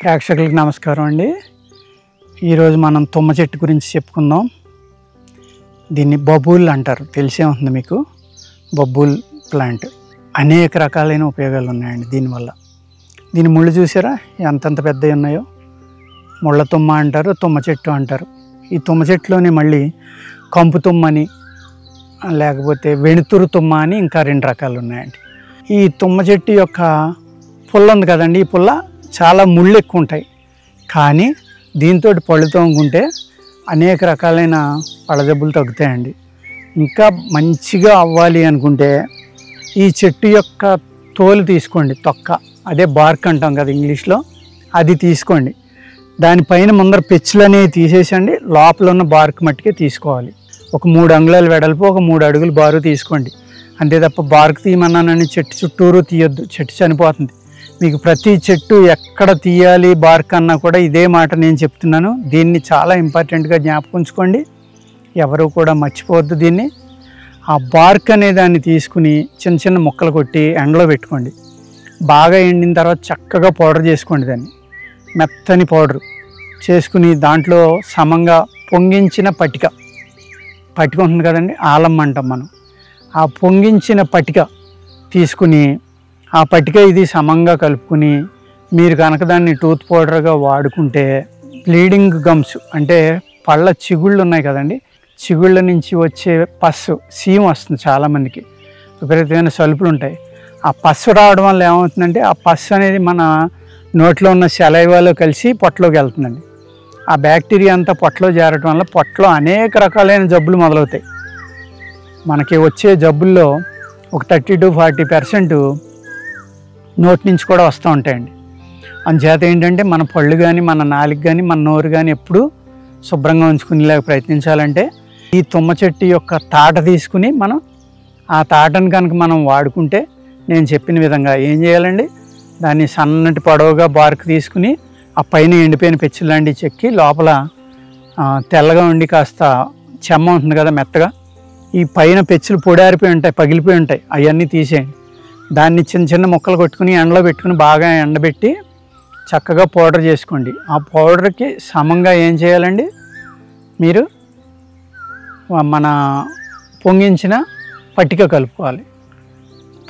ప్రేక్షకులకు నమస్కారం అండి. ఈరోజు మనం తుమ్మ చెట్టు గురించి చెప్పుకుందాం. దీన్ని బబూల్ అంటారు, తెలిసే ఉంటుంది మీకు. బబూల్ ప్లాంట్ అనేక రకాలైన ఉపయోగాలు ఉన్నాయండి దీనివల్ల. దీని ముళ్ళు చూసారా ఎంతంత పెద్దవి ఉన్నాయో. ముళ్ళ తుమ్మ అంటారు, తుమ్మ చెట్టు అంటారు. ఈ తుమ్మ చెట్టులోనే మళ్ళీ కంపు తుమ్మని, లేకపోతే వెణుతురు తుమ్మ అని ఇంకా 2 రకాలు ఉన్నాయండి. ఈ తుమ్మ చెట్టు యొక్క పుల్ల ఉంది కదండి, ఈ పుల్ల చాలా ముళ్ళు ఎక్కువ ఉంటాయి. కానీ దీంతో పళ్ళు తోముకుంటే అనేక రకాలైన పళ్ళ జబ్బులు తగ్గుతాయండి. ఇంకా మంచిగా అవ్వాలి అనుకుంటే ఈ చెట్టు యొక్క తోలు తీసుకోండి, తొక్క, అదే బార్క్ అంటాం కదా ఇంగ్లీష్లో, అది తీసుకోండి. దానిపైన ముందర పెచ్చులు అనేవి తీసేసండి, లోపల ఉన్న బార్క్ మట్టికే తీసుకోవాలి. ఒక 3 అంగుళాల వెడల్పు, ఒక 3 అడుగులు బారు తీసుకోండి. అంతే తప్ప బార్క్ తీయమన్నానని చెట్టు చుట్టూరు తీయొద్దు, చెట్టు చనిపోతుంది. మీకు ప్రతి చెట్టు ఎక్కడ తీయాలి బార్క్ అన్నా కూడా ఇదే మాట నేను చెప్తున్నాను. దీన్ని చాలా ఇంపార్టెంట్గా జ్ఞాపకం ఉంచుకోండి, ఎవరు కూడా మర్చిపోవద్దు దీన్ని. ఆ బార్క్ అనే దాన్ని తీసుకుని చిన్న చిన్న ముక్కలు కొట్టి ఎండలో పెట్టుకోండి. బాగా ఎండిన తర్వాత చక్కగా పౌడర్ చేసుకోండి. దాన్ని మెత్తని పౌడర్ చేసుకుని దాంట్లో సమంగా పొంగించిన పటిక ఉంటుంది కదండి, ఆలం అంటాం మనం. ఆ పొంగించిన పటిక తీసుకుని ఆ పటిక ఇది సమంగా కలుపుకుని మీరు కనుక దాన్ని టూత్ పౌడర్గా వాడుకుంటే బ్లీడింగ్ గమ్స్ అంటే పళ్ళ చిగుళ్ళు ఉన్నాయి కదండి, చిగుళ్ళ నుంచి వచ్చే పస్సు, సీమ్ వస్తుంది చాలామందికి, విపరీతమైన సలుపులు ఉంటాయి. ఆ పస్సు రావడం వల్ల ఏమవుతుందంటే ఆ పస్సు అనేది మన నోట్లో ఉన్న సెలైవాలో కలిసి పొట్టలోకి వెళ్తుందండి. ఆ బ్యాక్టీరియా అంతా పొట్టలో చేరటం వల్ల పొట్టలో అనేక రకాలైన జబ్బులు మొదలవుతాయి. మనకి వచ్చే జబ్బుల్లో ఒక 30 to 40% నోటి నుంచి కూడా వస్తూ ఉంటాయండి. అందుచేత ఏంటంటే మన పళ్ళు కానీ, మన నాలుక కానీ, మన నోరు కానీ ఎప్పుడూ శుభ్రంగా ఉంచుకునేలాగా ప్రయత్నించాలంటే ఈ తుమ్మ చెట్టు యొక్క తాట తీసుకుని మనం ఆ తాటను కనుక మనం వాడుకుంటే నేను చెప్పిన విధంగా ఏం చేయాలండి, దాన్ని సన్నటి పొడవుగా బార్క్ తీసుకుని ఆ పైన ఎండిపోయిన పెచ్చులు లాంటివి చెక్కి లోపల తెల్లగా ఉండి కాస్త చెమ్మ ఉంటుంది కదా మెత్తగా, ఈ పైన పెచ్చులు పొడారిపోయి ఉంటాయి, పగిలిపోయి ఉంటాయి, అవన్నీ తీసేయండి. దాన్ని చిన్న చిన్న ముక్కలు కొట్టుకుని ఎండలో పెట్టుకుని బాగా ఎండబెట్టి చక్కగా పౌడర్ చేసుకోండి. ఆ పౌడర్కి సమంగా ఏం చేయాలండి, మీరు మన పొంగించిన పట్టిక కలుపుకోవాలి.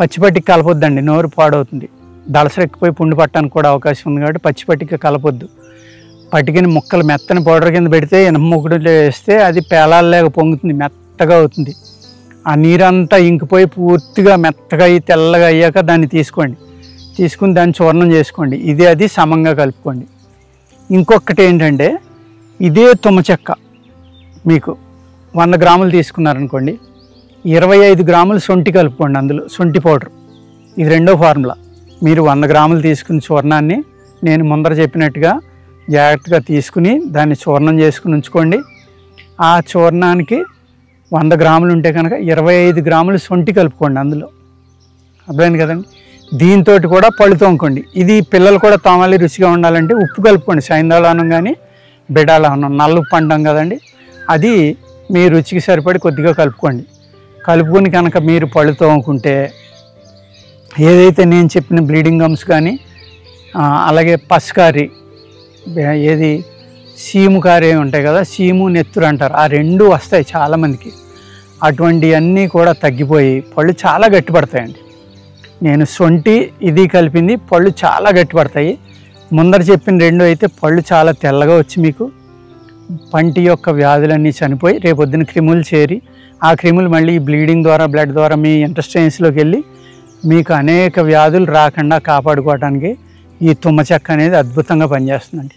పచ్చి పట్టిక కలపొద్దండి, నోరు పాడవుతుంది. దళసరెక్కిపోయి పుండు పట్టడానికి కూడా అవకాశం ఉంది కాబట్టి పచ్చి పట్టిక కలపొద్దు. పట్టికని ముక్కలు మెత్తని పౌడర్ కింద పెడితే ఎనముకుడులో వేస్తే అది పేలాల్లాగా పొంగుతుంది, మెత్తగా అవుతుంది. ఆ నీరంతా ఇంకిపోయి పూర్తిగా మెత్తగా అయ్యి తెల్లగా అయ్యాక దాన్ని తీసుకోండి, తీసుకుని దాన్ని చూర్ణం చేసుకోండి. అది సమంగా కలుపుకోండి. ఇంకొకటి ఏంటంటే ఇదే తుమ్మ చెక్క మీకు 100 గ్రాములు తీసుకున్నారనుకోండి, 25 గ్రాములు శొంఠి కలుపుకోండి అందులో, శొంఠి పౌడర్. ఇది 2వ ఫార్ములా. మీరు 100 గ్రాములు తీసుకుని చూర్ణాన్ని నేను ముందర చెప్పినట్టుగా జాగ్రత్తగా తీసుకుని దాన్ని చూర్ణం చేసుకుని ఉంచుకోండి. ఆ చూర్ణానికి 100 గ్రాములు ఉంటే కనుక 25 గ్రాములు శొంఠి కలుపుకోండి అందులో. అర్థమైంది కదండి. దీంతో కూడా పళ్ళు తోముకోండి. ఇది పిల్లలు కూడా తోమాలి, రుచిగా ఉండాలంటే ఉప్పు కలుపుకోండి. సైంధవళానం కానీ బిడాలనం, నల్ల ఉప్పు అంటాం కదండి, అది మీ రుచికి సరిపడి కొద్దిగా కలుపుకోండి. కలుపుకొని కనుక మీరు పళ్ళు తోముకుంటే ఏదైతే నేను చెప్పిన బ్లీడింగ్ గమ్స్ కానీ అలాగే పసుకారి, ఏది సీము కారి ఉంటాయి కదా, సీము నెత్తురు అంటారు, ఆ 2 వస్తాయి చాలామందికి. అటువంటివన్నీ కూడా తగ్గిపోయి పళ్ళు చాలా గట్టిపడతాయండి. నేను శొంఠి ఇది కలిపింది, పళ్ళు చాలా గట్టిపడతాయి. ముందర చెప్పిన 2 అయితే పళ్ళు చాలా తెల్లగా వచ్చి మీకు పంటి యొక్క వ్యాధులన్నీ చనిపోయి రేపొద్దున క్రిములు చేరి ఆ క్రిములు మళ్ళీ బ్లీడింగ్ ద్వారా, బ్లడ్ ద్వారా మీ ఇంటెస్టైన్స్లోకి వెళ్ళి మీకు అనేక వ్యాధులు రాకుండా కాపాడుకోవడానికి ఈ తుమ్మ చెక్క అనేది అద్భుతంగా పనిచేస్తుందండి.